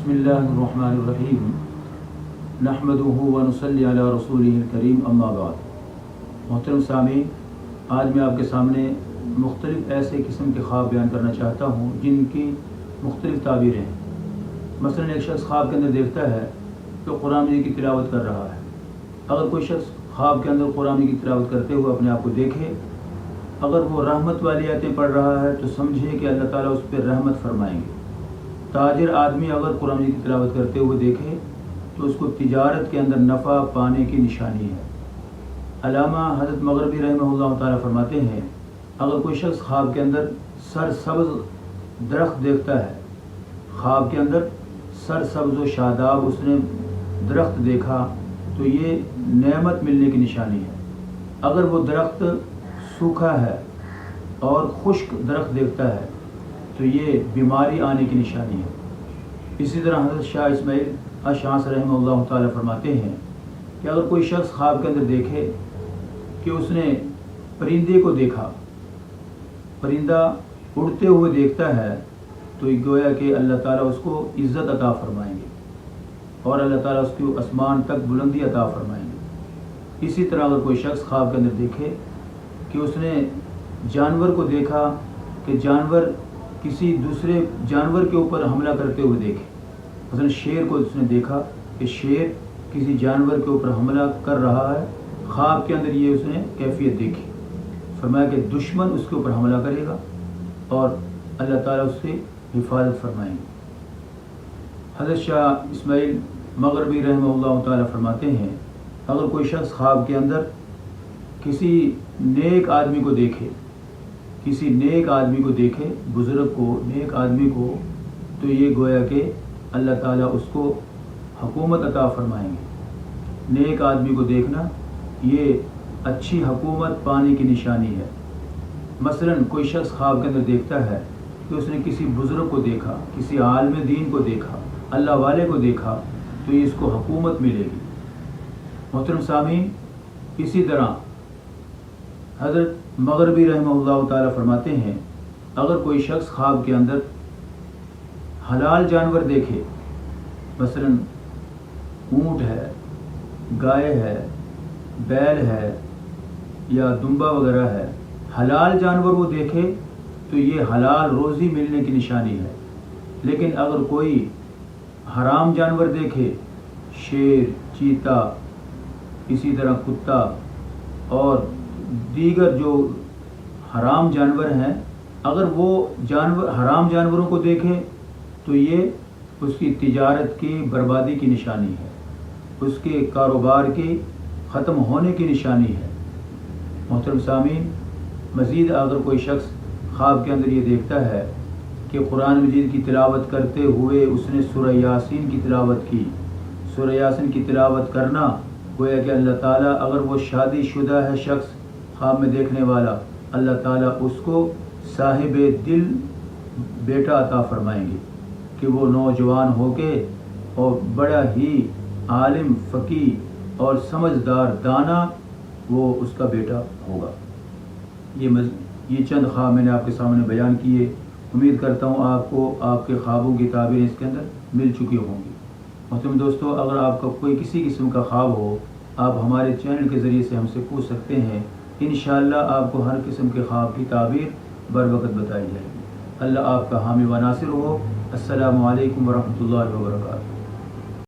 बिस्मिल्लाहिर्रहमानिर्रहीम नहमदुहु व नुसल्ली अला रसूलिहिल करीम अम्मा बाद। मोहतरम सामीन, आज मैं आपके सामने मुख्तलिफ़ ऐसे किस्म के ख्वाब बयान करना चाहता हूँ जिनकी मुख्तलिफ़ ताबीरें हैं। मसलन एक शख्स ख्वाब के अंदर देखता है तो कुरान मजीद की तिलावत कर रहा है। अगर कोई शख्स ख्वाब के अंदर कुरान मजीद की तिलावत करते हुए अपने आप को देखे, अगर वो रहमत वाली आयतें पढ़ रहा है तो समझे कि अल्लाह ताला उस पर रहमत फरमाएंगे। ताजिर आदमी अगर कुरान मजीद की तिलावत करते हुए देखे तो उसको तिजारत के अंदर नफ़ा पाने की निशानी है। अल्लामा हज़रत मग़रिबी रहमहुल्लाह ताला फरमाते हैं, अगर कोई शख्स ख्वाब के अंदर सरसब्ज़ दरख्त देखता है, ख्वाब के अंदर सरसब्ज़ व शादाब उसने दरख्त देखा तो ये नेमत मिलने की निशानी है। अगर वो दरख्त सूखा है और खुश्क दरख्त देखता है तो ये बीमारी आने की निशानी है। इसी तरह हज़रत शाह इस्माइल अशास रहमहुल्लाह ताला फरमाते हैं कि अगर कोई शख्स ख्वाब के अंदर देखे कि उसने परिंदे को देखा, परिंदा उड़ते हुए देखता है, तो ये गोया कि अल्लाह ताला उसको इज़्ज़त अता फरमाएंगे और अल्लाह ताला उसको आसमान तक बुलंदी अता फरमाएंगे। इसी तरह अगर कोई शख्स ख्वाब के अंदर देखे कि उसने जानवर को देखा कि जानवर किसी दूसरे जानवर के ऊपर हमला करते हुए देखे, मसलन शेर को उसने देखा कि शेर किसी जानवर के ऊपर हमला कर रहा है, ख्वाब के अंदर ये उसने कैफियत देखी, फरमाया कि दुश्मन उसके ऊपर हमला करेगा और अल्लाह ताला उससे हिफाजत फरमाएंगे। हज़रत शाह इस्माइल मग़रिबी रहमहुल्लाह ताला फरमाते हैं, अगर कोई शख्स ख्वाब के अंदर किसी नेक आदमी को देखे, किसी नेक आदमी को देखे, बुज़ुर्ग को, नेक आदमी को, तो ये गोया कि अल्लाह ताला उसको हुकूमत अता फरमाएंगे। नेक आदमी को देखना ये अच्छी हुकूमत पाने की निशानी है। मसलन कोई शख्स ख्वाब के अंदर देखता है कि उसने किसी बुज़ुर्ग को देखा, किसी आलिम दीन को देखा, अल्लाह वाले को देखा, तो ये इसको हुकूमत मिलेगी। मोहतरम सामीन, इसी तरह हज़रत मग़रिबी रहमहुल्लाह ताला फरमाते हैं, अगर कोई शख्स ख्वाब के अंदर हलाल जानवर देखे, मसलन ऊँट है, गाय है, बैल है या दुम्बा वगैरह है, हलाल जानवर वो देखे तो ये हलाल रोज़ी मिलने की निशानी है। लेकिन अगर कोई हराम जानवर देखे, शेर, चीता, इसी तरह कुत्ता और दीगर जो हराम जानवर हैं, अगर वो जानवर हराम जानवरों को देखे तो ये उसकी तिजारत की बर्बादी की निशानी है, उसके कारोबार की ख़त्म होने की निशानी है। मोहतरम सामीन, मज़ीद अगर कोई शख्स ख्वाब के अंदर ये देखता है कि कुरान मजीद की तिलावत करते हुए उसने सूरह यासीन की तिलावत की, सूरह यासीन की तिलावत करना गोया कि अल्लाह ताला, अगर वो शादीशुदा है शख्स ख्वाब में देखने वाला, अल्लाह ताला उसको साहिब दिल बेटा अता फरमाएंगे कि वो नौजवान होके और बड़ा ही आलिम, फ़कीह और समझदार दाना वो उसका बेटा होगा। ये चंद ख्वाब मैंने आपके सामने बयान किए। उम्मीद करता हूँ आपको आपके ख्वाबों की ताबीरें इसके अंदर मिल चुकी होंगी। मोहतरम दोस्तों, अगर आपका कोई किसी किस्म का ख्वाब हो, आप हमारे चैनल के ज़रिए से हमसे पूछ सकते हैं। इंशाअल्लाह आपको हर किस्म के ख्वाब की ताबीर बर वक़्त बताई जाएगी। अल्लाह आपका हामी व नासिर हो। अस्सलामु अलैकुम व रहमतुल्लाहि व बरकातुहू।